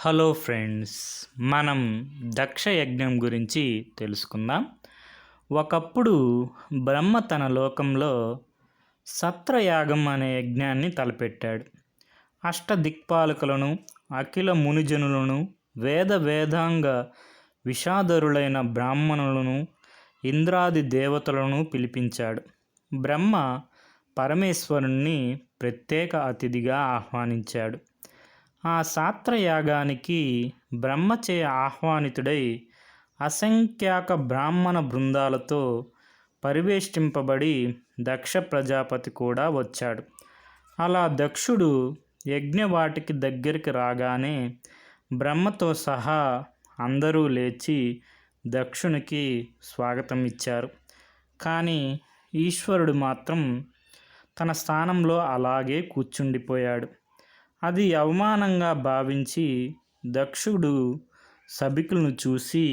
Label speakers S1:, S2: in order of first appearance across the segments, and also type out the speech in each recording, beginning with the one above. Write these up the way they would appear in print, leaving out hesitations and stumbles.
S1: Hello friends, మనం దక్ష యజ్ఞం గురించి తెలుసుకుందాం. ఒకప్పుడు బ్రహ్మ తన లోకంలో సత్రయాగం అనే యజ్ఞాన్ని తలపెట్టాడు. అష్టదిక్పాలకులను, అఖిల మునిజనులను, వేదాంగ విషాదరులైన బ్రాహ్మణులను, ఇంద్రాది దేవతలను పిలిపించాడు. బ్రహ్మ పరమేశ్వరుణ్ణి ప్రత్యేక అతిథిగా ఆహ్వానించాడు. ఆ సాత్రయాగానికి బ్రహ్మచే ఆహ్వానితుడై అసంఖ్యాక బ్రాహ్మణ బృందాలతో పరివేష్టింపబడి దక్ష ప్రజాపతి కూడా వచ్చాడు. అలా దక్షుడు యజ్ఞవాటికి దగ్గరికి రాగానే బ్రహ్మతో సహా అందరూ లేచి దక్షునికి స్వాగతం ఇచ్చారు. కానీ ఈశ్వరుడు మాత్రం తన స్థానంలో అలాగే కూర్చుండిపోయాడు. అది అవమానంగా భావించి దక్షుడు సభికులను చూసి,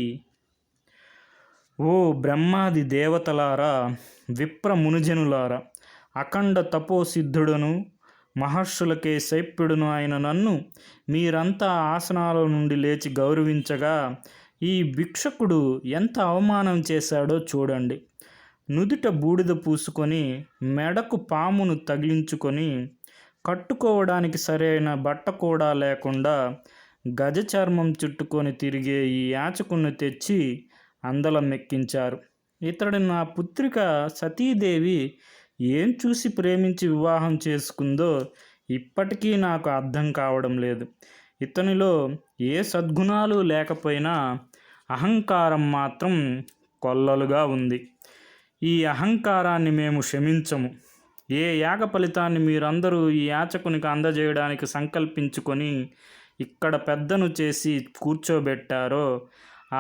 S1: ఓ బ్రహ్మాది దేవతలారా, విప్ర మునిజనులారా, అఖండ తపోసిద్ధుడను మహర్షులకే శైప్యుడును అయిన నన్ను మీరంతా ఆసనాల నుండి లేచి గౌరవించగా ఈ భిక్షకుడు ఎంత అవమానం చేశాడో చూడండి. నుదుట బూడిద పూసుకొని, మెడకు పామును తగిలించుకొని, కట్టుకోవడానికి సరైన బట్ట కూడా లేకుండా గజ చర్మం చుట్టుకొని తిరిగే ఈ యాచకుణ్ణి తెచ్చి అందలం ఎక్కించారు. ఇతడు నా పుత్రిక సతీదేవి ఏం చూసి ప్రేమించి వివాహం చేసుకుందో ఇప్పటికీ నాకు అర్థం కావడం లేదు. ఇతనిలో ఏ సద్గుణాలు లేకపోయినా అహంకారం మాత్రం కొల్లలుగా ఉంది. ఈ అహంకారాన్ని మేము క్షమించము. ఏ యాగ ఫలితాన్ని మీరందరూ ఈ యాచకునికి అందజేయడానికి సంకల్పించుకొని ఇక్కడ పెద్దను చేసి కూర్చోబెట్టారో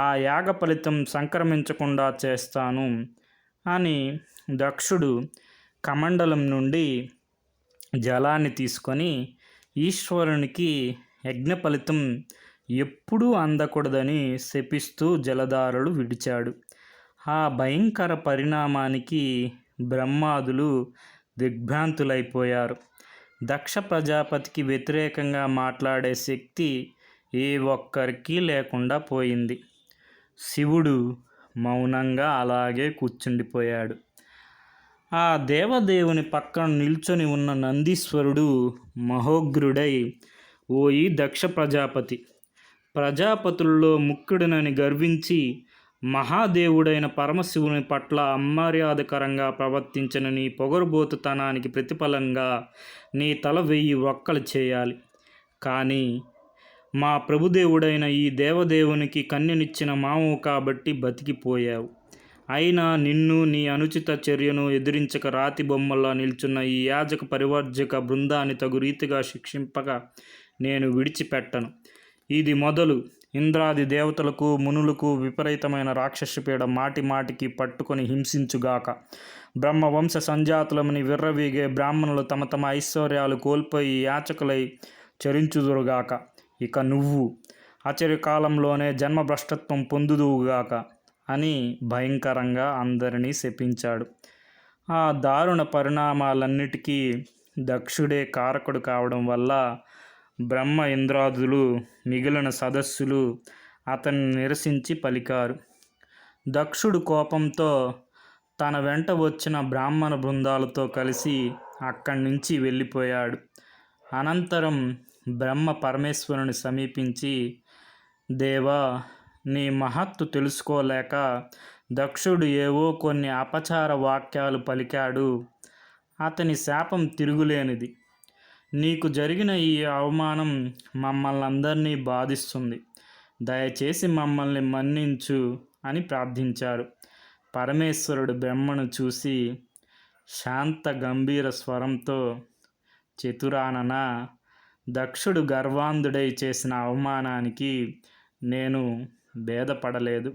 S1: ఆ యాగ ఫలితం సంక్రమించకుండా చేస్తాను అని దక్షుడు కమండలం నుండి జలాన్ని తీసుకొని ఈశ్వరునికి యజ్ఞ ఫలితం ఎప్పుడూ అందకూడదని శపిస్తూ జలధారలు విడిచాడు. ఆ భయంకర పరిణామానికి బ్రహ్మాదులు దిగ్భ్రాంతులైపోయారు. దక్ష ప్రజాపతికి వ్యతిరేకంగా మాట్లాడే శక్తి ఏ ఒక్కరికి లేకుండా పోయింది. శివుడు మౌనంగా అలాగే కూర్చుండిపోయాడు. ఆ దేవదేవుని పక్కన నిల్చొని ఉన్న నందీశ్వరుడు మహోగ్రుడై, ఓయి దక్ష ప్రజాపతి, ప్రజాపతుల్లో ముఖ్యుడనని గర్వించి మహాదేవుడైన పరమశివుని పట్ల అమర్యాదకరంగా ప్రవర్తించిన నీ పొగరుబోతుతనానికి ప్రతిఫలంగా నీ తల 1000 వక్కలు చేయాలి. కానీ మా ప్రభుదేవుడైన ఈ దేవదేవునికి కన్యనిచ్చిన మాము కాబట్టి బతికిపోయావు. అయినా నిన్ను, నీ అనుచిత చర్యను ఎదిరించక రాతి బొమ్మల్లా నిల్చున్న ఈ యాజక పరివర్జక బృందాన్ని తగు రీతిగా శిక్షింపక నేను విడిచిపెట్టను. ఇది మొదలు ఇంద్రాది దేవతలకు, మునులకు విపరీతమైన రాక్షసపీడ మాటి మాటికి పట్టుకొని హింసించుగాక. బ్రహ్మవంశ సంజాతులమని విర్రవీగే బ్రాహ్మణులు తమ తమ ఐశ్వర్యాలు కోల్పోయి యాచకులై చరించుదురుగాక. ఇక నువ్వు ఆశ్చర్యకాలంలోనే జన్మభ్రష్టత్వం పొందుదువుగాక అని భయంకరంగా అందరినీ శపించాడు. ఆ దారుణ పరిణామాలన్నిటికీ దక్షుడే కారకుడు కావడం వల్ల బ్రహ్మ, ఇంద్రాదులు, మిగిలిన సదస్సులు అతన్ని నిరసించి పలికారు. దక్షుడు కోపంతో తన వెంట వచ్చిన బ్రాహ్మణ బృందాలతో కలిసి అక్కడి నుంచి వెళ్ళిపోయాడు. అనంతరం బ్రహ్మ పరమేశ్వరుని సమీపించి, దేవా, నీ మహత్తు తెలుసుకోలేక దక్షుడు ఏవో కొన్ని అపచార వాక్యాలు పలికాడు. అతని శాపం తిరుగులేనిది. నీకు జరిగిన ఈ అవమానం మమ్మల్ని అందరినీ బాధిస్తుంది. దయచేసి మమ్మల్ని మన్నించు అని ప్రార్థించారు. పరమేశ్వరుడు బ్రహ్మను చూసి శాంత గంభీర స్వరంతో, చతురానన, దక్షుడు గర్వాంధుడై చేసిన అవమానానికి నేను భేదపడలేదు.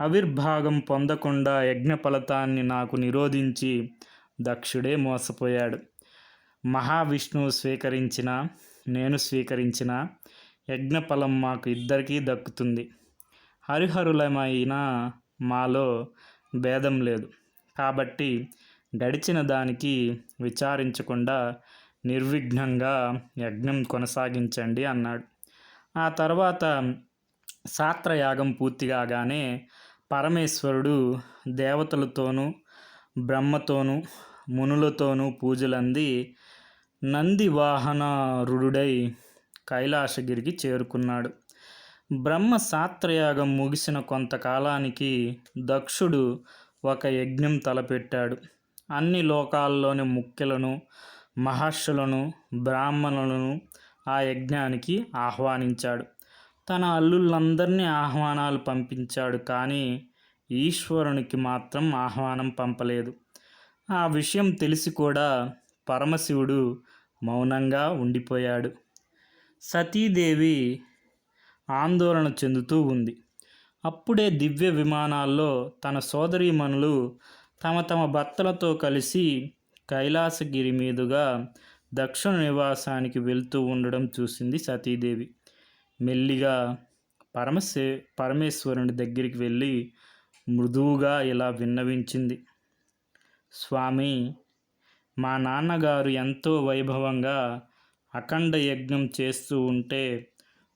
S1: ఆవిర్భాగం పొందకుండా యజ్ఞ ఫలితాన్ని నాకు నిరోధించి దక్షుడే మోసపోయాడు. మహావిష్ణువు స్వీకరించిన, నేను స్వీకరించిన యజ్ఞఫలం మాకు ఇద్దరికీ దక్కుతుంది. హరిహరులమైన మాలో భేదం లేదు. కాబట్టి గడిచిన దానికి విచారించకుండా నిర్విఘ్నంగా యజ్ఞం కొనసాగించండి అన్నాడు. ఆ తర్వాత సాత్రయాగం పూర్తి కాగానే పరమేశ్వరుడు దేవతలతోనూ బ్రహ్మతోనూ మునులతోనూ పూజలంది నంది వాహనారూఢుడై కైలాసగిరికి చేరుకున్నాడు. బ్రహ్మ సాత్రయాగం ముగిసిన కొంతకాలానికి దక్షుడు ఒక యజ్ఞం తలపెట్టాడు. అన్ని లోకాల్లోని ముఖ్యులను, మహర్షులను, బ్రాహ్మణులను ఆ యజ్ఞానికి ఆహ్వానించాడు. తన అల్లుళ్ళందరినీ ఆహ్వానాలు పంపించాడు, కానీ ఈశ్వరునికి మాత్రం ఆహ్వానం పంపలేదు. ఆ విషయం తెలిసి కూడా పరమశివుడు మౌనంగా ఉండిపోయాడు. సతీదేవి ఆందోళన చెందుతూ ఉంది. అప్పుడే దివ్య విమానాల్లో తన సోదరీమణులు తమ తమ భర్తలతో కలిసి కైలాసగిరి మీదుగా దక్షిణ నివాసానికి వెళ్తూ ఉండడం చూసింది సతీదేవి. మెల్లిగా పరమేశ్వరుని దగ్గరికి వెళ్ళి మృదువుగా ఇలా విన్నవించింది. స్వామి, మా నాన్నగారు ఎంతో వైభవంగా అఖండ యజ్ఞం చేస్తూ ఉంటే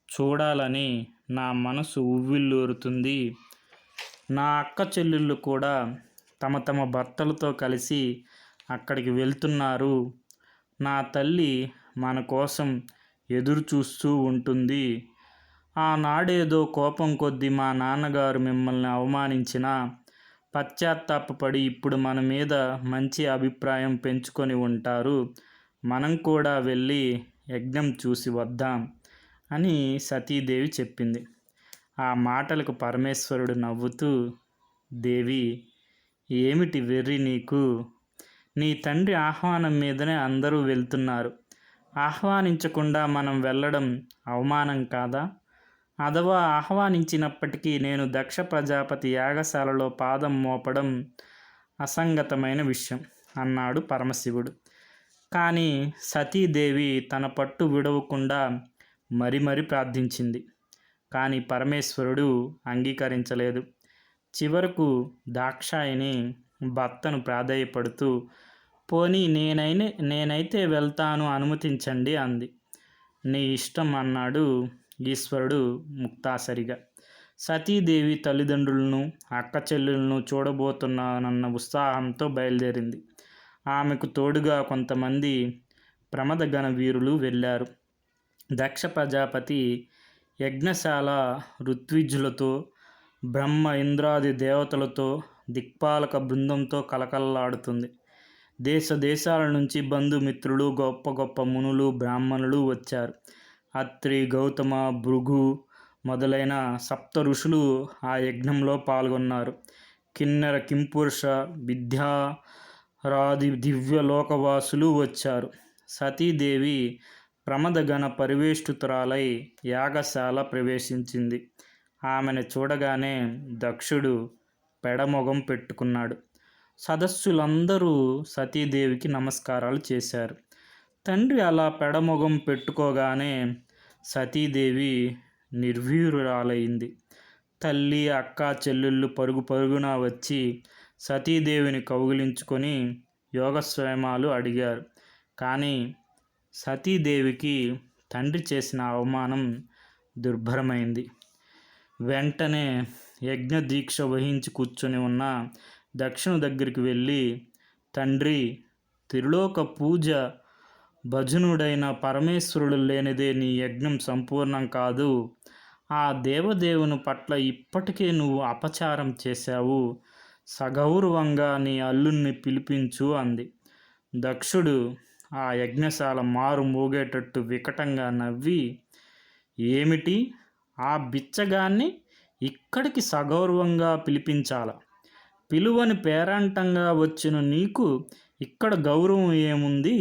S1: చూడాలని నా మనసు ఉవ్విళ్ళూరుతుంది. నా అక్క చెల్లెళ్ళు కూడా తమ తమ భర్తలతో కలిసి అక్కడికి వెళ్తున్నారు. నా తల్లి మన కోసం ఎదురు చూస్తూ ఉంటుంది. ఆనాడేదో కోపం కొద్దీ మా నాన్నగారు మిమ్మల్ని అవమానించినా పశ్చాత్తాపపడి ఇప్పుడు మన మీద మంచి అభిప్రాయం పెంచుకొని ఉంటారు. మనం కూడా వెళ్ళి యజ్ఞం చూసి వద్దాం అని సతీదేవి చెప్పింది. ఆ మాటలకు పరమేశ్వరుడు నవ్వుతూ, దేవి, ఏమిటి వెర్రి నీకు? నీ తండ్రి ఆహ్వానం మీదనే అందరూ వెళ్తున్నారు. ఆహ్వానించకుండా మనం వెళ్ళడం అవమానం కాదా? అథవా ఆహ్వానించినప్పటికీ నేను దక్ష ప్రజాపతి యాగశాలలో పాదం మోపడం అసంగతమైన విషయం అన్నాడు పరమశివుడు. కానీ సతీదేవి తన పట్టు విడవకుండా మరీ ప్రార్థించింది. కానీ పరమేశ్వరుడు అంగీకరించలేదు. చివరకు దాక్షాయిని భర్తను ప్రాధేయపడుతూ, పోనీ నేనైతే వెళ్తాను, అనుమతించండి అంది. నీ ఇష్టం అన్నాడు ఈశ్వరుడు ముక్తాసరిగా. సతీదేవి తల్లిదండ్రులను, అక్క చెల్లెలను చూడబోతున్నానన్న ఉత్సాహంతో బయలుదేరింది. ఆమెకు తోడుగా కొంతమంది ప్రమదగణ వీరులు వెళ్ళారు. దక్ష ప్రజాపతి యజ్ఞశాల ఋత్విజులతో, బ్రహ్మ ఇంద్రాది దేవతలతో, దిక్పాలక బృందంతో కలకలలాడుతుంది. దేశ దేశాల నుంచి బంధుమిత్రులు, గొప్ప గొప్ప మునులు, బ్రాహ్మణులు వచ్చారు. అత్రి, గౌతమ, భృగు మొదలైన సప్త ఋషులు ఆ యజ్ఞంలో పాల్గొన్నారు. కిన్నెర, కింపురుష, విద్యారాది దివ్య లోకవాసులు వచ్చారు. సతీదేవి ప్రమదగణ పరివేష్టితురాలై యాగశాల ప్రవేశించింది. ఆమెను చూడగానే దక్షుడు పెడమొగం పెట్టుకున్నాడు. సదస్సులందరూ సతీదేవికి నమస్కారాలు చేశారు. తండ్రి అలా పెడమొగం పెట్టుకోగానే సతీదేవి నిర్వీర్యురాలైంది. తల్లి, అక్క, చెల్లెళ్ళు పరుగు పరుగున వచ్చి సతీదేవిని కౌగిలించుకొని యోగక్షేమాలు అడిగారు. కానీ సతీదేవికి తండ్రి చేసిన అవమానం దుర్భరమైంది. వెంటనే యజ్ఞదీక్ష వహించి కూర్చొని ఉన్న దక్షుని దగ్గరికి వెళ్ళి, తండ్రి, త్రిలోక పూజ భజనుడైన పరమేశ్వరుడు లేనిదే నీ యజ్ఞం సంపూర్ణం కాదు. ఆ దేవదేవుని పట్ల ఇప్పటికే నువ్వు అపచారం చేశావు. సగౌరవంగా నీ అల్లుణ్ణి పిలిపించు అంది. దక్షుడు ఆ యజ్ఞశాల మారు మోగేటట్టు వికటంగా నవ్వి, ఏమిటి, ఆ బిచ్చగాన్ని ఇక్కడికి సగౌరవంగా పిలిపించాలా? పిలువని పేరంటంగా వచ్చిన నీకు ఇక్కడ గౌరవం ఏముంది?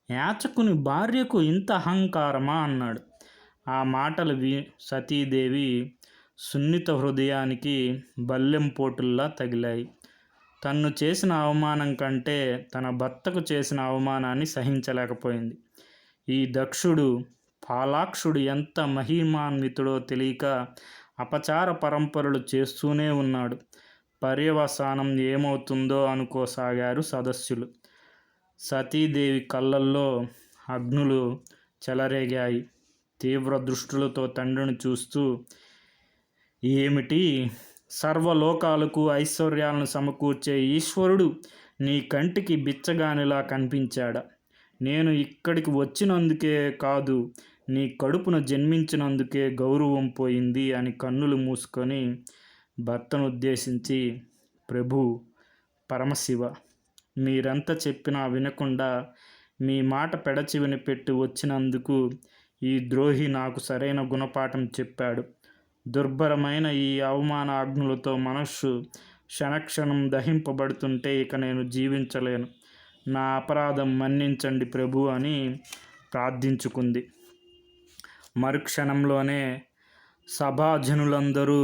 S1: యాచకుని భార్యకు ఇంత అహంకారమా అన్నాడు. ఆ మాటలు సతీదేవి సున్నిత హృదయానికి బల్లెం పోటుల్లా తగిలాయి. తన్ను చేసిన అవమానం కంటే తన భర్తకు చేసిన అవమానాన్ని సహించలేకపోయింది. ఈ దక్షుడు పాలాక్షుడు ఎంత మహిమాన్వితుడో తెలియక అపచార పరంపరలు చేస్తూనే ఉన్నాడు. పర్యవసానం ఏమవుతుందో అనుకోసాగారు సదస్సులు. సతీదేవి కళ్ళల్లో అగ్నులు చెలరేగాయి. తీవ్ర దృష్టులతో తండ్రిని చూస్తూ, ఏమిటి, సర్వలోకాలకు ఐశ్వర్యాలను సమకూర్చే ఈశ్వరుడు నీ కంటికి బిచ్చగానిలా కనిపించాడా? నేను ఇక్కడికి వచ్చినందుకే కాదు, నీ కడుపున జన్మించినందుకే గౌరవం పోయింది అని కన్నులు మూసుకొని భర్తను ఉద్దేశించి, ప్రభు, పరమశివ, మీరెంత చెప్పినా వినకుండా మీ మాట పెడచెవిన పెట్టి వచ్చినందుకు ఈ ద్రోహి నాకు సరైన గుణపాఠం చెప్పాడు. దుర్భరమైన ఈ అవమానాగ్నులతో మనస్సు క్షణక్షణం దహింపబడుతుంటే ఇక నేను జీవించలేను. నా అపరాధం మన్నించండి ప్రభు అని ప్రార్థించుకుంది. మరుక్షణంలోనే సభాజనులందరూ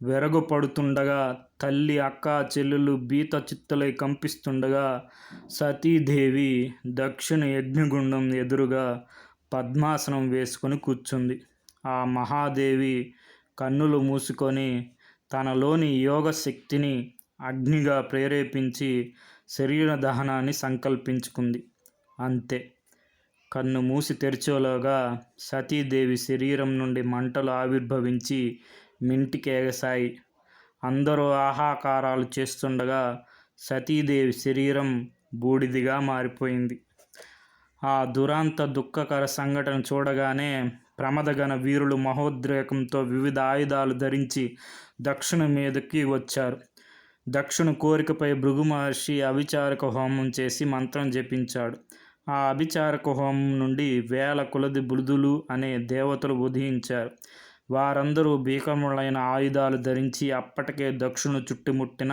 S1: వెరగుపడుతుండగా, తల్లి, అక్క, చెల్లెలు భీత చిత్తులై కంపిస్తుండగా సతీదేవి దక్షిణ యజ్ఞగుండం ఎదురుగా పద్మాసనం వేసుకొని కూర్చుంది. ఆ మహాదేవి కన్నులు మూసుకొని తనలోని యోగ శక్తిని అగ్నిగా ప్రేరేపించి శరీర దహనాన్ని సంకల్పించుకుంది. అంతే, కన్ను మూసి తెరిచేలోగా సతీదేవి శరీరం నుండి మంటలు ఆవిర్భవించి మింటికేగసాయి. అందరూ ఆహాకారాలు చేస్తుండగా సతీదేవి శరీరం బూడిదిగా మారిపోయింది. ఆ దురాంత దుఃఖకర సంఘటన చూడగానే ప్రమదగణ వీరులు మహోద్రేకంతో వివిధ ఆయుధాలు ధరించి దక్షుని మీదకి వచ్చారు. దక్షుని కోరికపై భృగు మహర్షి అభిచారక హోమం చేసి మంత్రం జపించాడు. ఆ అభిచారక హోమం నుండి వేల కొలది బుధులు అనే దేవతలు ఉదయించారు. వారందరూ భీకరములైన ఆయుధాలు ధరించి అప్పటికే దక్షుని చుట్టుముట్టిన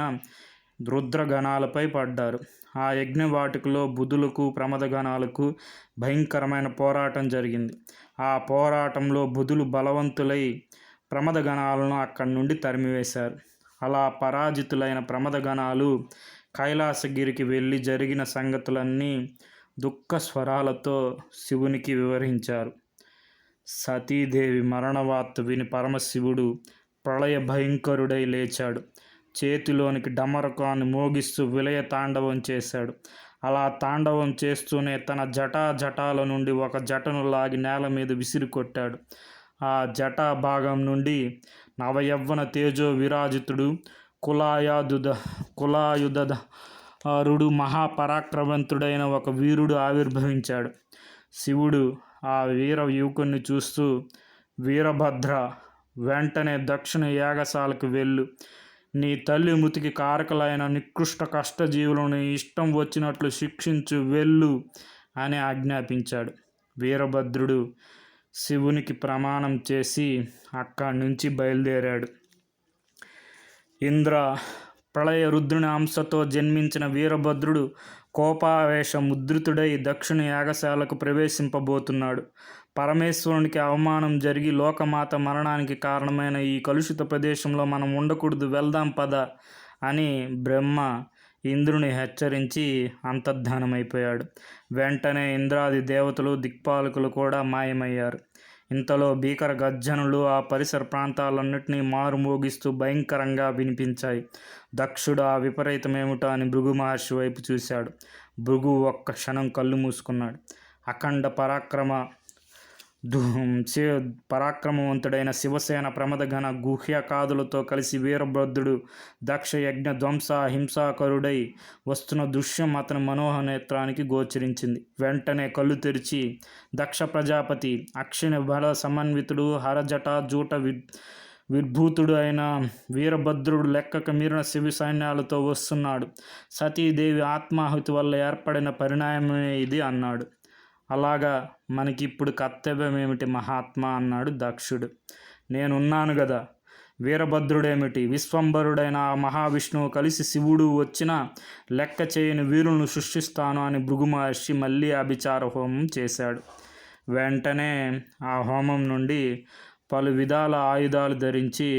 S1: రుద్రగణాలపై పడ్డారు. ఆ యజ్ఞవాటికలో బుధులకు ప్రమదగణాలకు భయంకరమైన పోరాటం జరిగింది. ఆ పోరాటంలో బుధులు బలవంతులై ప్రమదగణాలను అక్కడి నుండి తరిమివేశారు. అలా పరాజితులైన ప్రమదగణాలు కైలాసగిరికి వెళ్ళి జరిగిన సంగతులన్నీ దుఃఖ స్వరాలతో శివునికి వివరించారు. సతీదేవి మరణవార్త విని పరమశివుడు ప్రళయ భయంకరుడై లేచాడు. చేతిలోనికి డమరకాన్ని మోగిస్తూ విలయ తాండవం చేశాడు. అలా తాండవం చేస్తూనే తన జటాల నుండి ఒక జటను లాగి నేల మీద విసిరి కొట్టాడు. ఆ జటా భాగం నుండి నవయవ్వన తేజో విరాజితుడు కులాయుధరుడు మహాపరాక్రమంతుడైన ఒక వీరుడు ఆవిర్భవించాడు. శివుడు ఆ వీర యువకుణ్ణి చూస్తూ, వీరభద్ర, వెంటనే దక్షిణ యాగశాలకు వెళ్ళు. నీ తల్లి మృతికి కారకులైన నికృష్ట కష్టజీవులను ఇష్టం వచ్చినట్లు శిక్షించు, వెళ్ళు అని ఆజ్ఞాపించాడు. వీరభద్రుడు శివునికి ప్రమాణం చేసి అక్కడి నుంచి బయలుదేరాడు. ఇంద్ర, ప్రళయ రుద్రుని అంశతో జన్మించిన వీరభద్రుడు కోపావేశ ముద్రితుడై దక్షిణ యాగశాలకు ప్రవేశింపబోతున్నాడు. పరమేశ్వరునికి అవమానం జరిగి లోకమాత మరణానికి కారణమైన ఈ కలుషిత ప్రదేశంలో మనం ఉండకూడదు, వెళ్దాం పద అని బ్రహ్మ ఇంద్రుని హెచ్చరించి అంతర్ధానమైపోయాడు. వెంటనే ఇంద్రాది దేవతలు, దిక్పాలకులు కూడా మాయమయ్యారు. ఇంతలో భీకర గర్జనలు ఆ పరిసర ప్రాంతాలన్నింటినీ మారుమోగిస్తూ భయంకరంగా వినిపించాయి. దక్షుడు ఆ విపరీతమేమిటో అని భృగు మహర్షి వైపు చూశాడు. భృగు ఒక్క క్షణం కళ్ళు మూసుకున్నాడు. అఖండ పరాక్రమవంతుడైన శివసేన ప్రమదగణ గుహ్యకాదులతో కలిసి వీరభద్రుడు దక్ష యజ్ఞ ధ్వంస హింసాకరుడై వస్తున్న దృశ్యం అతని మనోహనేత్రానికి గోచరించింది. వెంటనే కళ్ళు తెరిచి దక్ష ప్రజాపతి, అక్షిని బల సమన్వితుడు, హరజట జూట విర్భూతుడు అయిన వీరభద్రుడు లెక్కకు మీరిన శివ సైన్యాలతో వస్తున్నాడు. సతీదేవి ఆత్మాహుతి వల్ల ఏర్పడిన పరిణామమే ఇది అన్నాడు. అలాగా, మనకిప్పుడు కర్తవ్యం ఏమిటి మహాత్మా అన్నాడు దక్షుడు. నేనున్నాను గదా, వీరభద్రుడేమిటి, విశ్వంభరుడైన ఆ మహావిష్ణువు కలిసి శివుడు వచ్చిన లెక్క చేయని వీరులను సృష్టిస్తాను అని భృగు మహర్షి మళ్ళీ అభిచార హోమం చేశాడు. వెంటనే ఆ హోమం నుండి పలు విధాల ఆయుధాలు ధరించి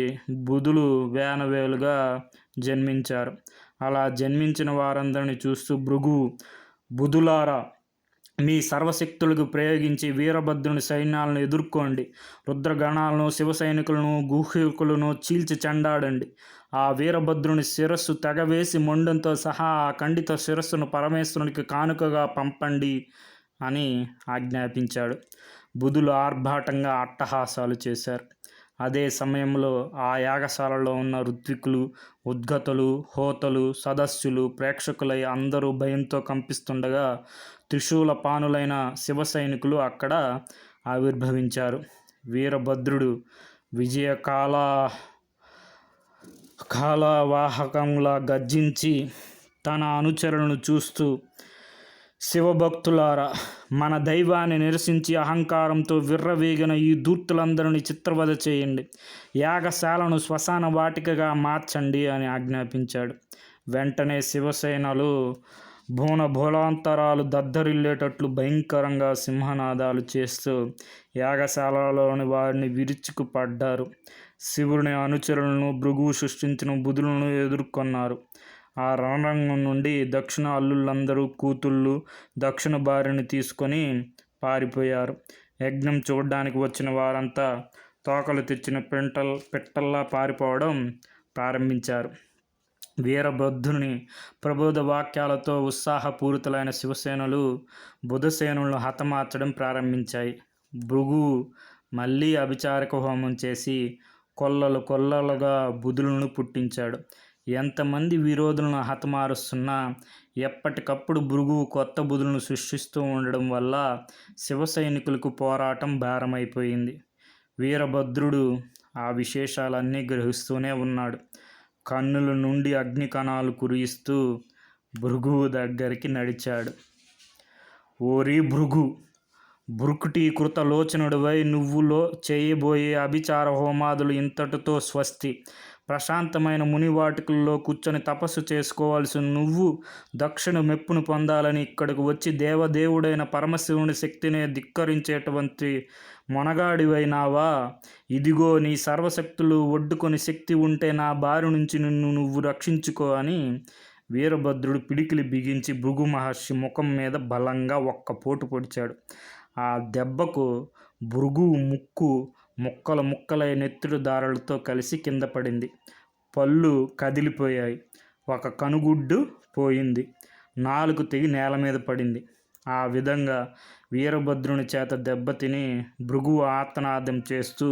S1: బుధులు వేనవేలుగా జన్మించారు. అలా జన్మించిన వారందరినీ చూస్తూ భృగువు, బుధులారా, మీ సర్వశక్తులకు ప్రయోగించి వీరభద్రుని సైన్యాలను ఎదుర్కోండి. రుద్రగణాలను, శివ సైనికులను, గుహ్యకులను చీల్చి చెండాడండి. ఆ వీరభద్రుని శిరస్సు తెగవేసి మొండంతో సహా ఆ ఖండిత శిరస్సును పరమేశ్వరునికి కానుకగా పంపండి అని ఆజ్ఞాపించాడు. బుధులు ఆర్భాటంగా అట్టహాసాలు చేశారు. అదే సమయంలో ఆ యాగశాలలో ఉన్న ఋత్వికులు, ఉద్గతులు, హోతలు, సదస్సులు, ప్రేక్షకులై అందరూ భయంతో కంపిస్తుండగా త్రిశూలపానులైన శివసైనికులు అక్కడ ఆవిర్భవించారు. వీరభద్రుడు కాలవాహకంలా గర్జించి తన అనుచరులను చూస్తూ, శివభక్తులారా, మన దైవాన్ని నిరసించి అహంకారంతో విర్రవీగిన ఈ ధూర్తులందరినీ చిత్రవధ చేయండి, యాగశాలను శ్మశాన వాటికగా మార్చండి అని ఆజ్ఞాపించాడు. వెంటనే శివసేనలు భూలాంతరాలు దద్దరిల్లేటట్లు భయంకరంగా సింహనాదాలు చేస్తూ యాగశాలలోని వారిని విరుచుకుపడ్డారు. శివుని అనుచరులను, భృగువు సృష్టించిన బుధులను ఎదుర్కొన్నారు. ఆ రణరంగం నుండి దక్షిణ అల్లుళ్ళందరూ కూతుళ్ళు దక్షిణ భార్యని తీసుకొని పారిపోయారు. యజ్ఞం చూడడానికి వచ్చిన వారంతా తోకలు తెచ్చిన పిట్టల్లా పారిపోవడం ప్రారంభించారు. వీరభద్రుని ప్రబోధ వాక్యాలతో ఉత్సాహపూరితులైన శివసేనలు బుధసేనులను హతమార్చడం ప్రారంభించాయి. భృగువు మళ్ళీ అభిచారక హోమం చేసి కొల్లలుగా బుధులను పుట్టించాడు. ఎంతమంది విరోధులను హతమారుస్తున్నా ఎప్పటికప్పుడు భృగువు కొత్త బుధులను సృష్టిస్తూ ఉండడం వల్ల శివసైనికులకు పోరాటం భారమైపోయింది. వీరభద్రుడు ఆ విశేషాలన్నీ గ్రహిస్తూనే ఉన్నాడు. కన్నుల నుండి అగ్ని కణాలు కురియిస్తూ భృగువు దగ్గరికి నడిచాడు. ఓరి భృగు, భృకుటీకృత లోచనుడివై నువ్వులో చేయబోయే అభిచార హోమాదులు ఇంతటితో స్వస్తి. ప్రశాంతమైన మునివాటికల్లో కూర్చొని తపస్సు చేసుకోవాల్సిన నువ్వు దక్షిణ మెప్పును పొందాలని ఇక్కడికి వచ్చి దేవదేవుడైన పరమశివుని శక్తినే ధిక్కరించేటువంటి మొనగాడివైనావా? ఇదిగో నీ సర్వశక్తులు ఒడ్డుకొని శక్తి ఉంటే నా బారి నుంచి నువ్వు రక్షించుకో అని వీరభద్రుడు పిడికిలి బిగించి భృగు మహర్షి ముఖం మీద బలంగా ఒక్క పోటు పొడిచాడు. ఆ దెబ్బకు భృగువు ముక్కు ముక్కలై నెత్తురు దారాలతో కలిసి కింద పడింది. పళ్ళు కదిలిపోయాయి. ఒక కనుగుడ్డు పోయింది. నాలుగు తెగి నేల మీద పడింది. ఆ విధంగా వీరభద్రుని చేత దెబ్బతిని భృగువు ఆర్తనాదం చేస్తూ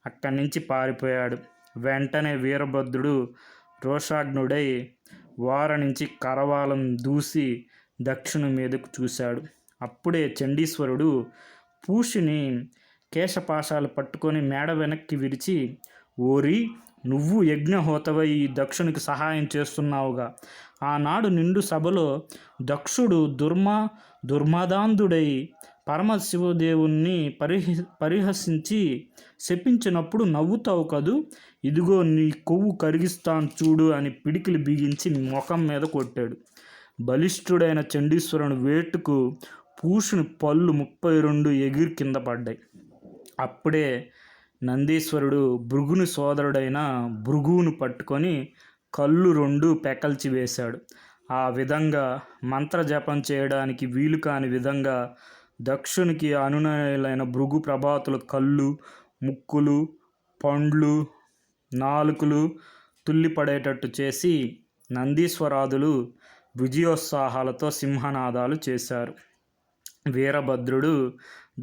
S1: అక్కడి నుంచి పారిపోయాడు. వెంటనే వీరభద్రుడు రోషాగ్నుడై వార నుంచి కరవాలం దూసి దక్షిణ మీదకు చూశాడు. అప్పుడే చండీశ్వరుడు పూషిని కేశపాశాలు పట్టుకొని మేడ వెనక్కి విరిచి, ఓరి, నువ్వు యజ్ఞహోతవై ఈ దక్షునికి సహాయం చేస్తున్నావుగా. ఆనాడు నిండు సభలో దక్షుడు దుర్మదాంధుడై పరమశివదేవుణ్ణి పరిహసించి శపించినప్పుడు నవ్వుతావు కదూ, ఇదిగో నీ కొవ్వు కరిగిస్తాను చూడు అని పిడికిలి బిగించి ముఖం మీద కొట్టాడు. బలిష్ఠుడైన చండీశ్వరుని వేటుకు పూషుని పళ్ళు 32 ఎగిరి కింద పడ్డాయి. అప్పుడే నందీశ్వరుడు భృగుని సోదరుడైన భృగువును పట్టుకొని కళ్ళు 2 పెకల్చి వేశాడు. ఆ విధంగా మంత్రజపం చేయడానికి వీలు కాని విధంగా దక్షునికి అనునయులైన భృగు ప్రభాతుల కళ్ళు, ముక్కులు, పండ్లు, నాలుకలు తుల్లిపడేటట్టు చేసి నందీశ్వరాదులు విజయోత్సాహాలతో సింహనాదాలు చేశారు. వీరభద్రుడు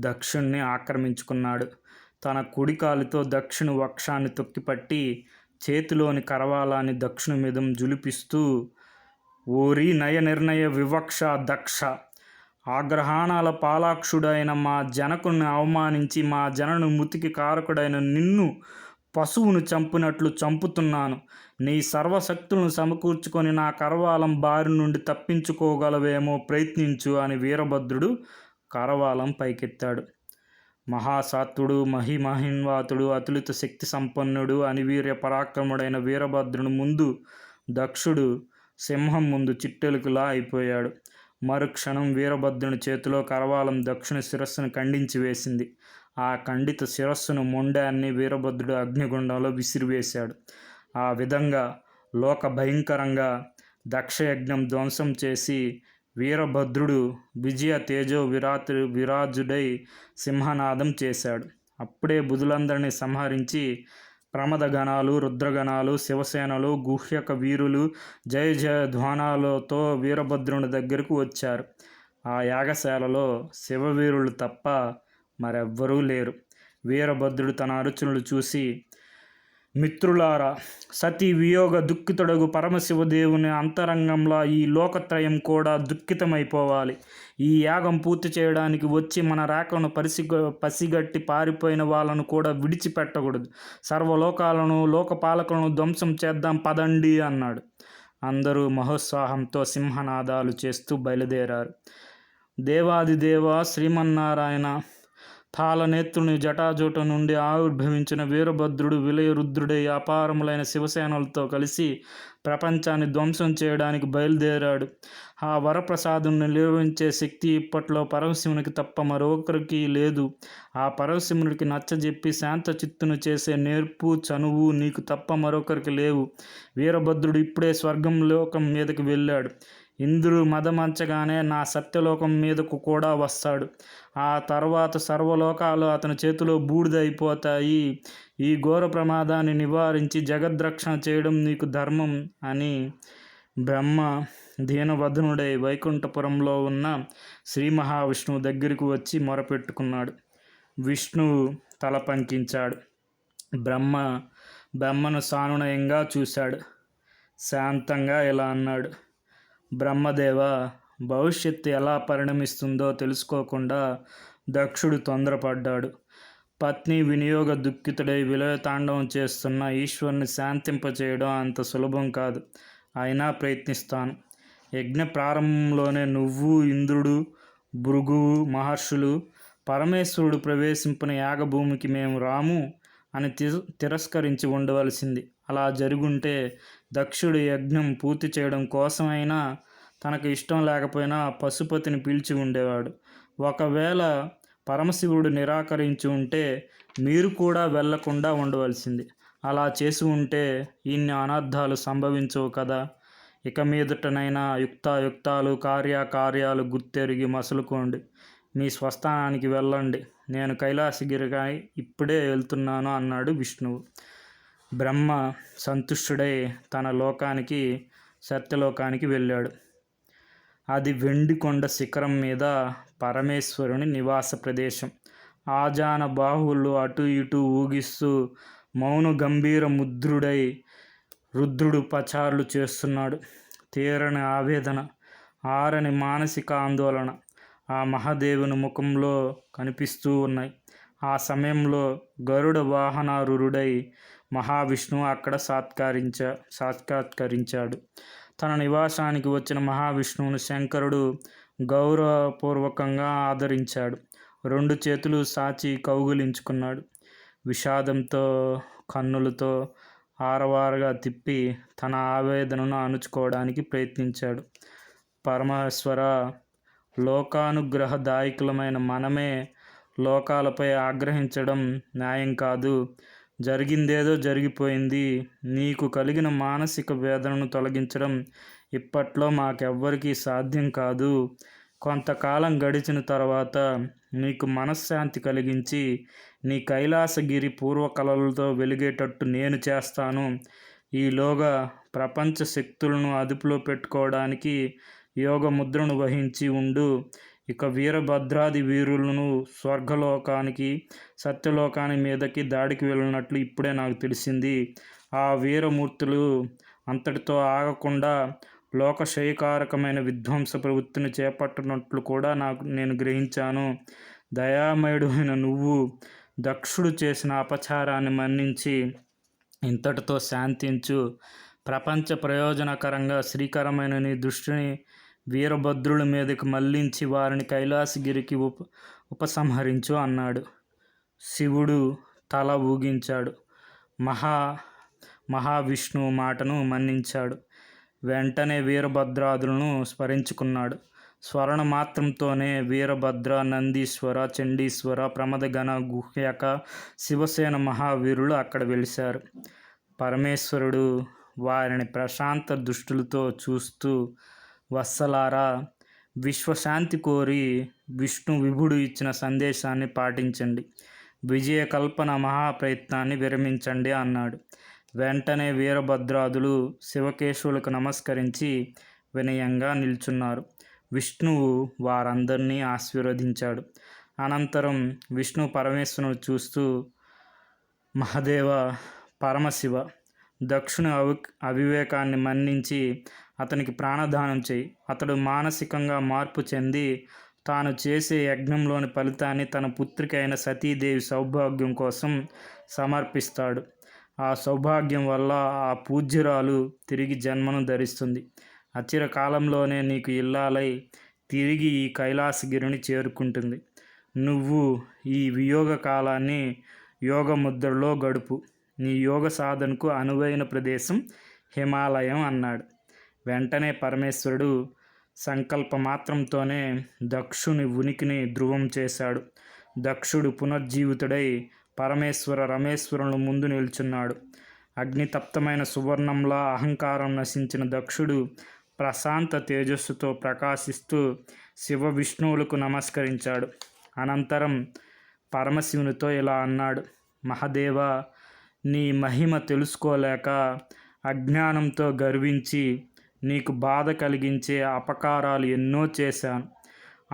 S1: దక్షుణ్ణి ఆక్రమించుకున్నాడు. తన కుడికాలితో దక్షుని వక్షాన్ని తొక్కిపట్టి చేతిలోని కరవాలాన్ని దక్షుని మీద జులిపిస్తూ, ఓరి నయ నిర్ణయ వివక్ష దక్ష, ఆగ్రహానాల పాలాక్షుడైన మా జనకుని అవమానించి మా జనను మృతికి కారకుడైన నిన్ను పశువును చంపినట్లు చంపుతున్నాను. నీ సర్వశక్తులను సమకూర్చుకొని నా కరవాలం బారి నుండి తప్పించుకోగలవేమో ప్రయత్నించు అని వీరభద్రుడు కరవాలం పైకెత్తాడు. మహాసాత్వుడు, మహిమహిన్వాతుడు, అతులిత శక్తి సంపన్నుడు, అనివీర్య పరాక్రముడైన వీరభద్రుని ముందు దక్షుడు సింహం ముందు చిట్టెలుకలా అయిపోయాడు. మరుక్షణం వీరభద్రుని చేతిలో కరవాలం దక్షుని శిరస్సును ఖండించి వేసింది. ఆ ఖండిత శిరస్సును మొండాన్ని వీరభద్రుడు అగ్నిగుండంలో విసిరివేశాడు. ఆ విధంగా లోక భయంకరంగా దక్షయజ్ఞం ధ్వంసం చేసి వీరభద్రుడు విజయ తేజో విరాజుడై సింహనాదం చేశాడు. అప్పుడే బుధులందరినీ సంహరించి ప్రమదగణాలు, రుద్రగణాలు, శివసేనలు, గుహ్యక వీరులు జయ జయ ధ్వానాలతో వీరభద్రుని దగ్గరకు వచ్చారు. ఆ యాగశాలలో శివవీరులు తప్ప మరెవ్వరూ లేరు. వీరభద్రుడు తన అర్చునులు చూసి, మిత్రులారా, సతీ వియోగ దుఃఖితుడగు పరమశివదేవుని అంతరంగంలో ఈ లోకత్రయం కూడా దుఃఖితమైపోవాలి. ఈ యాగం పూర్తి చేయడానికి వచ్చి మన రేఖను పసిగట్టి పారిపోయిన వాళ్ళను కూడా విడిచిపెట్టకూడదు. సర్వలోకాలను లోకపాలకులను ధ్వంసం చేద్దాం పదండి అన్నాడు. అందరూ మహోత్సాహంతో సింహనాదాలు చేస్తూ బయలుదేరారు. దేవాదిదేవ శ్రీమన్నారాయణ తాళనేత్రుని జటాజూట నుండి ఆవిర్భవించిన వీరభద్రుడు విలయరుద్రుడై అపారములైన శివసేనలతో కలిసి ప్రపంచాన్ని ధ్వంసం చేయడానికి బయలుదేరాడు. ఆ వరప్రసాదుని నిర్వహించే శక్తి ఇప్పట్లో పరమశివునికి తప్ప మరొకరికి లేదు. ఆ పరమశివునికి నచ్చజెప్పి శాంత చిత్తును చేసే నేర్పు చనువు నీకు తప్ప మరొకరికి లేవు. వీరభద్రుడు ఇప్పుడే స్వర్గం లోకం మీదకి వెళ్ళాడు. ఇంద్రుడు మదమంచగానే నా సత్యలోకం మీదకు కూడా వస్తాడు. ఆ తర్వాత సర్వలోకాలు అతని చేతిలో బూడిదైపోతాయి. ఈ ఘోర ప్రమాదాన్ని నివారించి జగద్రక్షణ చేయడం నీకు ధర్మం అని బ్రహ్మ దీనవదనుడై వైకుంఠపురంలో ఉన్న శ్రీ మహావిష్ణువు దగ్గరికి వచ్చి మొరపెట్టుకున్నాడు. విష్ణువు తల పంకించాడు. బ్రహ్మను సానునయంగా చూశాడు. శాంతంగా ఇలా అన్నాడు. బ్రహ్మదేవ, భవిష్యత్తు ఎలా పరిణమిస్తుందో తెలుసుకోకుండా దక్షుడు తొందరపడ్డాడు. పత్ని వినియోగ దుఃఖితుడై విలయతాండవం చేస్తున్న ఈశ్వరుని శాంతింపచేయడం అంత సులభం కాదు. అయినా ప్రయత్నిస్తాను. యజ్ఞ ప్రారంభంలోనే నువ్వు, ఇంద్రుడు, భృగువు మహర్షులు పరమేశ్వరుడు ప్రవేశించిన యాగభూమికి మేము రాము అని తిరస్కరించి ఉండవలసింది. అలా జరుగుంటే దక్షుడు యజ్ఞం పూర్తి చేయడం కోసమైనా తనకు ఇష్టం లేకపోయినా పశుపతిని పిలిచి ఉండేవాడు. ఒకవేళ పరమశివుడు నిరాకరించి ఉంటే మీరు కూడా వెళ్లకుండా ఉండవలసింది. అలా చేసి ఉంటే ఇన్ని అనర్థాలు సంభవించవు కదా. ఇక మీదటనైనా యుక్తాయుక్తాలు కార్యాకార్యాలు గుర్తెరిగి మసులుకోండి. మీ స్వస్థానానికి వెళ్ళండి. నేను కైలాసగిరిగా ఇప్పుడే వెళ్తున్నాను అన్నాడు విష్ణువు. బ్రహ్మ సంతుష్టుడై తన లోకానికి సత్యలోకానికి వెళ్ళాడు. అది వెండి కొండ శిఖరం మీద పరమేశ్వరుని నివాస ప్రదేశం. ఆజాన బాహువులు అటు ఇటు ఊగిస్తూ మౌన గంభీర ముద్రుడై రుద్రుడు పచారులు చేస్తున్నాడు. తీరని ఆవేదన, ఆరని మానసిక ఆందోళన ఆ మహాదేవుని ముఖంలో కనిపిస్తూ ఉన్నాయి. ఆ సమయంలో గరుడ వాహనారూఢుడై మహావిష్ణువు అక్కడ సాక్షాత్కరించాడు. తన నివాసానికి వచ్చిన మహావిష్ణువును శంకరుడు గౌరవపూర్వకంగా ఆదరించాడు. 2 చేతులు సాచి కౌగిలించుకున్నాడు. విషాదంతో కన్నులతో ఆరవారగా తిప్పి తన ఆవేదనను అణుచుకోవడానికి ప్రయత్నించాడు. పరమేశ్వర, లోకానుగ్రహదాయకులమైన మనమే లోకాలపై ఆగ్రహించడం న్యాయం కాదు. జరిగిందేదో జరిగిపోయింది. నీకు కలిగిన మానసిక వేదనను తొలగించడం ఇప్పట్లో మాకెవ్వరికీ సాధ్యం కాదు. కొంతకాలం గడిచిన తర్వాత నీకు మనశ్శాంతి కలిగించి నీ కైలాసగిరి పూర్వకళలతో వెలిగేటట్టు నేను చేస్తాను. ఈలోగా ప్రపంచ శక్తులను అదుపులో పెట్టుకోవడానికి యోగముద్రను వహించి ఉండు. ఇక వీరభద్రాది వీరులను స్వర్గలోకానికి సత్యలోకాని మీదకి దాడికి వెళ్ళినట్లు ఇప్పుడే నాకు తెలిసింది. ఆ వీరమూర్తులు అంతటితో ఆగకుండా లోకక్షయకారకమైన విధ్వంస ప్రవృత్తిని చేపట్టినట్లు కూడా నేను గ్రహించాను. దయామయుడు అయిన నువ్వు దక్షుడు చేసిన అపచారాన్ని మన్నించి ఇంతటితో శాంతించు. ప్రపంచ ప్రయోజనకరంగా శ్రీకరమైన నీ దృష్టిని వీరభద్రుల మీదకి మళ్లించి వారిని కైలాసగిరికి ఉపసంహరించు అన్నాడు. శివుడు తల ఊగించాడు. మహావిష్ణువు మాటను మన్నించాడు. వెంటనే వీరభద్రాదులను స్మరించుకున్నాడు. స్మరణ మాత్రంతోనే వీరభద్ర, నందీశ్వర, చండీశ్వర, ప్రమదగణ, గుహ్యక, శివసేన మహావీరులు అక్కడ వెలిశారు. పరమేశ్వరుడు వారిని ప్రశాంత దృష్టిలతో చూస్తూ, వత్సలారా, విశ్వశాంతి కోరి విష్ణు విభుడు ఇచ్చిన సందేశాన్ని పాటించండి. విజయకల్పన మహాప్రయత్నాన్ని విరమించండి అన్నాడు. వెంటనే వీరభద్రాదులు శివకేశవులకు నమస్కరించి వినయంగా నిల్చున్నారు. విష్ణువు వారందరినీ ఆశీర్వదించాడు. అనంతరం విష్ణు పరమేశ్వరుని చూస్తూ, మహాదేవ, పరమశివ, దక్షుని అవివేకాన్ని మన్నించి అతనికి ప్రాణదానం చేయి. అతడు మానసికంగా మార్పు చెంది తాను చేసే యజ్ఞంలోని ఫలితాన్ని తన పుత్రిక అయిన సతీదేవి సౌభాగ్యం కోసం సమర్పిస్తాడు. ఆ సౌభాగ్యం వల్ల ఆ పూజ్యురాలు తిరిగి జన్మను ధరిస్తుంది. అచిర కాలంలోనే నీకు ఇల్లాలై తిరిగి ఈ కైలాసగిరిని చేరుకుంటుంది. నువ్వు ఈ వియోగ కాలాన్ని యోగముద్రలో గడుపు. నీ యోగ సాధనకు అనువైన ప్రదేశం హిమాలయం అన్నాడు. వెంటనే పరమేశ్వరుడు సంకల్పమాత్రంతోనే దక్షుని ఉనికిని ధ్రువం చేశాడు. దక్షుడు పునర్జీవితుడై పరమేశ్వర రమేశ్వరుల ముందు నిల్చున్నాడు. అగ్నితప్తమైన సువర్ణంలా అహంకారం నశించిన దక్షుడు ప్రశాంత తేజస్సుతో ప్రకాశిస్తూ శివ విష్ణువులకు నమస్కరించాడు. అనంతరం పరమశివునితో ఇలా అన్నాడు, మహాదేవ, నీ మహిమ తెలుసుకోలేక అజ్ఞానంతో గర్వించి నీకు బాధ కలిగించే అపకారాలు ఎన్నో చేశాను.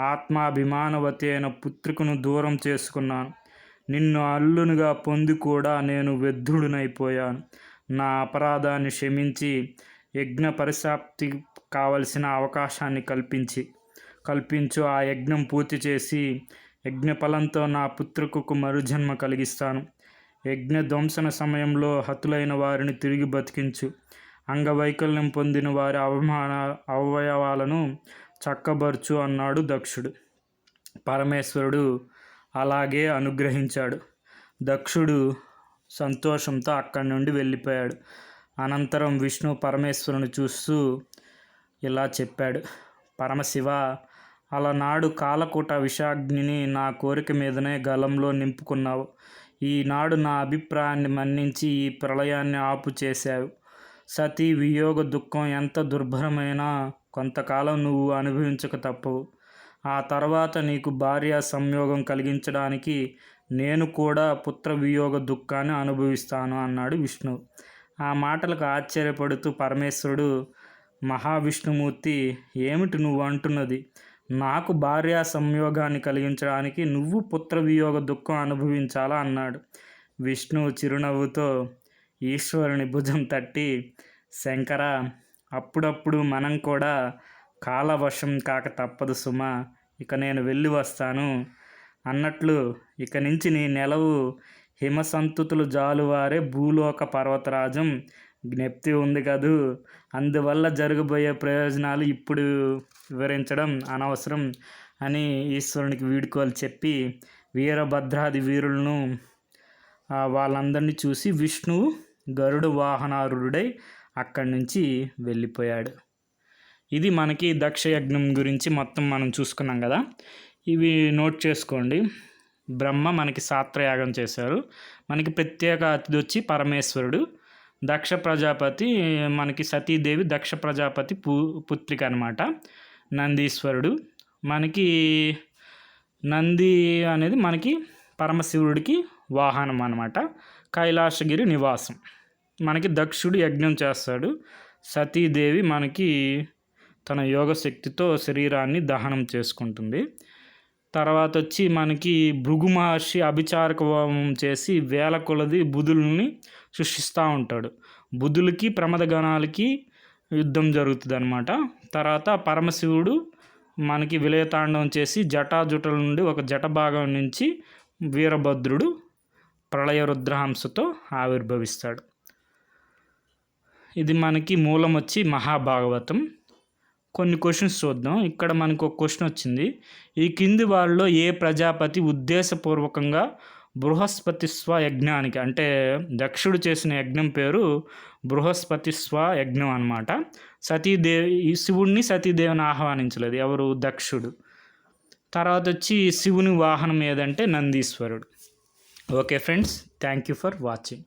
S1: ఆత్మాభిమానవతి అయిన పుత్రికను దూరం చేసుకున్నాను. నిన్ను అల్లునిగా పొంది కూడా నేను వ్యర్థుడినైపోయాను. నా అపరాధాన్ని క్షమించి యజ్ఞ పరిశాప్తి కావలసిన అవకాశాన్ని కల్పించు. ఆ యజ్ఞం పూర్తి చేసి యజ్ఞఫలంతో నా పుత్రికకు మరుజన్మ కలిగిస్తాను. యజ్ఞ ధ్వంసన సమయంలో హతులైన వారిని తిరిగి బతికించు. అంగవైకల్యం పొందిన వారి అవయవాలను చక్కబర్చు అన్నాడు దక్షుడు. పరమేశ్వరుడు అలాగే అనుగ్రహించాడు. దక్షుడు సంతోషంతో అక్కడి నుండి వెళ్ళిపోయాడు. అనంతరం విష్ణు పరమేశ్వరుని చూస్తూ ఇలా చెప్పాడు, పరమశివ, అలనాడు కాలకూట విషాగ్నిని నా కోరిక మీదనే గలంలో నింపుకున్నావు. ఈనాడు నా అభిప్రాయాన్ని మన్నించి ఈ ప్రళయాన్ని ఆపు చేశావు. సతీ వియోగ దుఃఖం ఎంత దుర్భరమైనా కొంతకాలం నువ్వు అనుభవించక తప్పవు. ఆ తర్వాత నీకు భార్య సంయోగం కలిగించడానికి నేను కూడా పుత్ర వియోగ దుఃఖాన్ని అనుభవిస్తాను అన్నాడు విష్ణువు. ఆ మాటలకు ఆశ్చర్యపడుతూ పరమేశ్వరుడు, మహావిష్ణుమూర్తి, ఏమిటి నువ్వు అంటున్నది? నాకు భార్య సంయోగాన్ని కలిగించడానికి నువ్వు పుత్ర వియోగ దుఃఖం అనుభవించాలా అన్నాడు. విష్ణువు చిరునవ్వుతో ఈశ్వరుని భుజం తట్టి, శంకర, అప్పుడప్పుడు మనం కూడా కాలవశం కాక తప్పదు సుమా. ఇక నేను వెళ్ళి వస్తాను అన్నట్లు ఇక నుంచి నీ నెలవు హిమసంతుతులు జాలువారే భూలోక పర్వతరాజం జ్ఞప్తి ఉంది కదూ. అందువల్ల జరగబోయే ప్రయోజనాలు ఇప్పుడు వివరించడం అనవసరం అని ఈశ్వరునికి వీడ్కోలు చెప్పి వీరభద్రాది వీరులను వాళ్ళందరినీ చూసి విష్ణువు గరుడ వాహనారూఢుడై అక్కడి నుంచి వెళ్ళిపోయాడు. ఇది మనకి దక్షయజ్ఞం గురించి మొత్తం మనం చూసుకున్నాం కదా. ఇవి నోట్ చేసుకోండి. బ్రహ్మ మనకి సాత్రయాగం చేశారు. మనకి ప్రత్యేక అతిథి వచ్చి పరమేశ్వరుడు. దక్ష ప్రజాపతి మనకి సతీదేవి దక్ష ప్రజాపతి పుత్రిక అనమాట. నందీశ్వరుడు మనకి నంది అనేది మనకి పరమశివుడికి వాహనం అనమాట. కైలాసగిరి నివాసం. మనకి దక్షుడు యజ్ఞం చేస్తాడు. సతీదేవి మనకి తన యోగశక్తితో శరీరాన్ని దహనం చేసుకుంటుంది. తర్వాత వచ్చి మనకి భృగు మహర్షి అభిచారక హోమం చేసి వేల కొలది బుధుల్ని సృష్టిస్తూ ఉంటాడు. బుధులకి ప్రమదగణాలకి యుద్ధం జరుగుతుంది అనమాట. తర్వాత పరమశివుడు మనకి విలయతాండవం చేసి జటాజుటల నుండి ఒక జట భాగం నుంచి వీరభద్రుడు ప్రళయ రుద్రహంసతో ఆవిర్భవిస్తాడు. ఇది మనకి మూలం వచ్చి మహాభాగవతం. కొన్ని క్వశ్చన్స్ చూద్దాం. ఇక్కడ మనకు ఒక క్వశ్చన్ వచ్చింది. ఈ కింది వారిలో ఏ ప్రజాపతి ఉద్దేశపూర్వకంగా బృహస్పతిస్వ యజ్ఞానికి, అంటే దక్షుడు చేసిన యజ్ఞం పేరు బృహస్పతిస్వ యజ్ఞం అనమాట. సతీదేవి శివుణ్ణి సతీదేవిని ఆహ్వానించలేదు, ఎవరు? దక్షుడు. తర్వాత వచ్చి శివుని వాహనం ఏదంటే నందీశ్వరుడు. Okay friends, thank you for watching.